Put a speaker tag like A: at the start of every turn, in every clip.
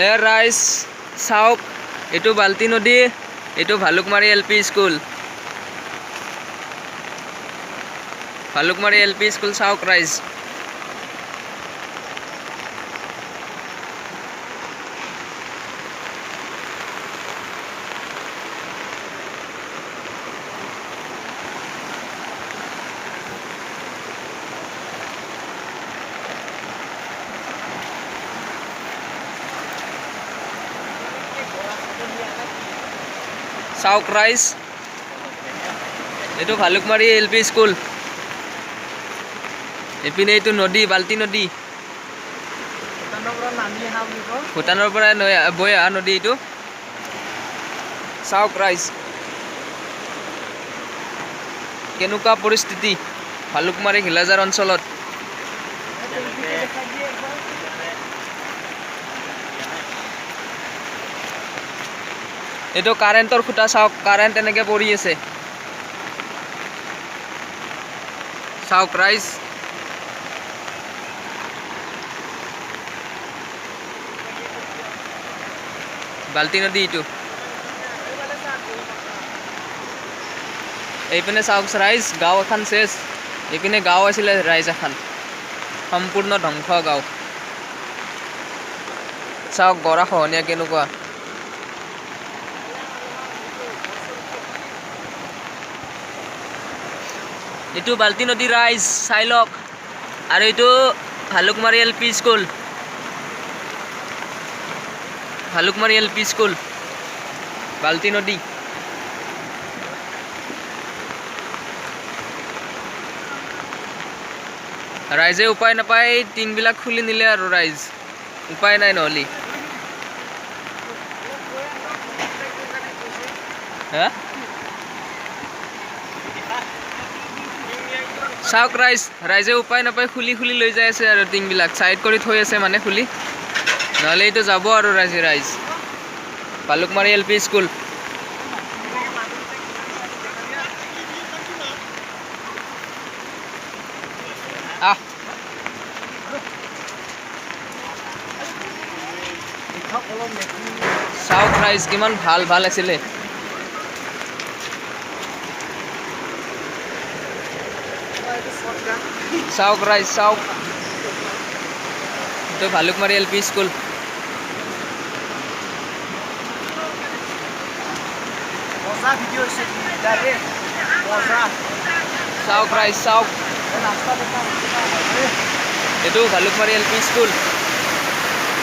A: এ ৰাইজ চাওক, এইটো বাল্টি নদী, এইটো Bhalukmari LP school. Bhalukmari LP school চাওক ৰাইজ। চাওক ৰাইজ, এইটো ভালুকমাৰী LP স্কুল। এইপিনে এইটো নদী, বাল্টি নদী, ভূটানৰ পৰা বৈ অহা নদী এইটো। চাওক ৰাইজ, কেনেকুৱা পৰিস্থিতি ভালুকমাৰী ঘিলাজাৰ অঞ্চলত। এইটো কাৰেণ্টৰ খুঁটা চাওক, কাৰেণ্ট এনেকৈ পৰি আছে। চাওক ৰাইজ, বাল্টি নদী এইটো। এইপিনে চাওক ৰাইজ, গাঁও এখন চেছ। এইপিনে গাঁও আছিলে ৰাইজ এখন, সম্পূৰ্ণ ধ্বংস গাঁও। চাওক গৰা খহনীয়া কেনেকুৱা। এইটো বাল্টি নদী ৰাইজ চাই লওক। আৰু এইটো Bhalukmari LP school, Bhalukmari LP school, বাল্টি নদী। ৰাইজে উপায় নাপায় টিনবিলাক খুলি নিলে আৰু ৰাইজ, উপায় নাই নহ'লে। হা চাওক ৰাইজ, ৰাইজে উপায় নাপায় খুলি খুলি লৈ যাই আছে আৰু টিংবিলাক চাইড কৰি থৈ আছে, মানে খুলি, নহ'লে এইটো যাব আৰু ৰাইজ। Bhalukmari LP school. চাওক ৰাইজ, কিমান ভাল ভাল আছিলে। চাওক ৰাইজ চাওক, এইটো ভালুকমাৰী LP স্কুল। চাওক ৰাইজ চাওক, এইটো ভালুকমাৰী LP স্কুল,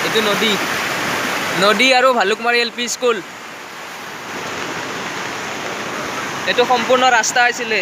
A: এইটো নদী, নদী আৰু ভালুকমাৰী LP স্কুল। এইটো সম্পূৰ্ণ ৰাস্তা আছিলে।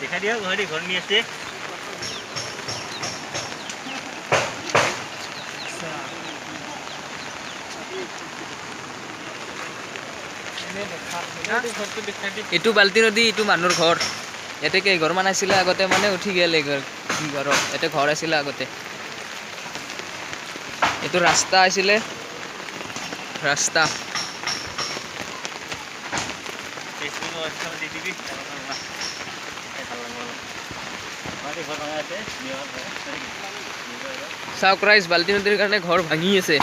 B: দেখা দিয়া ঘৰ নি আছে।
A: এইটো বাল্টি নদী, এইটো মানুহৰ ঘৰ। ইয়াতে কেইঘৰমান আছিলে আগতে, মানে উঠি গ'ল ঘৰত। ইয়াতে ঘৰ আছিলে আগতে। এইটো ৰাস্তা আছিলে, ৰাস্তা। চাওক ৰাইজ, বাল্টি নদীৰ কাৰণে ঘৰ ভাঙি আছে।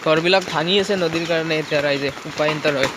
A: ঘৰবিলাক ভাঙি আছে নদীৰ কাৰণে, এতিয়া ৰাইজে উপায়ন্তৰ হয়।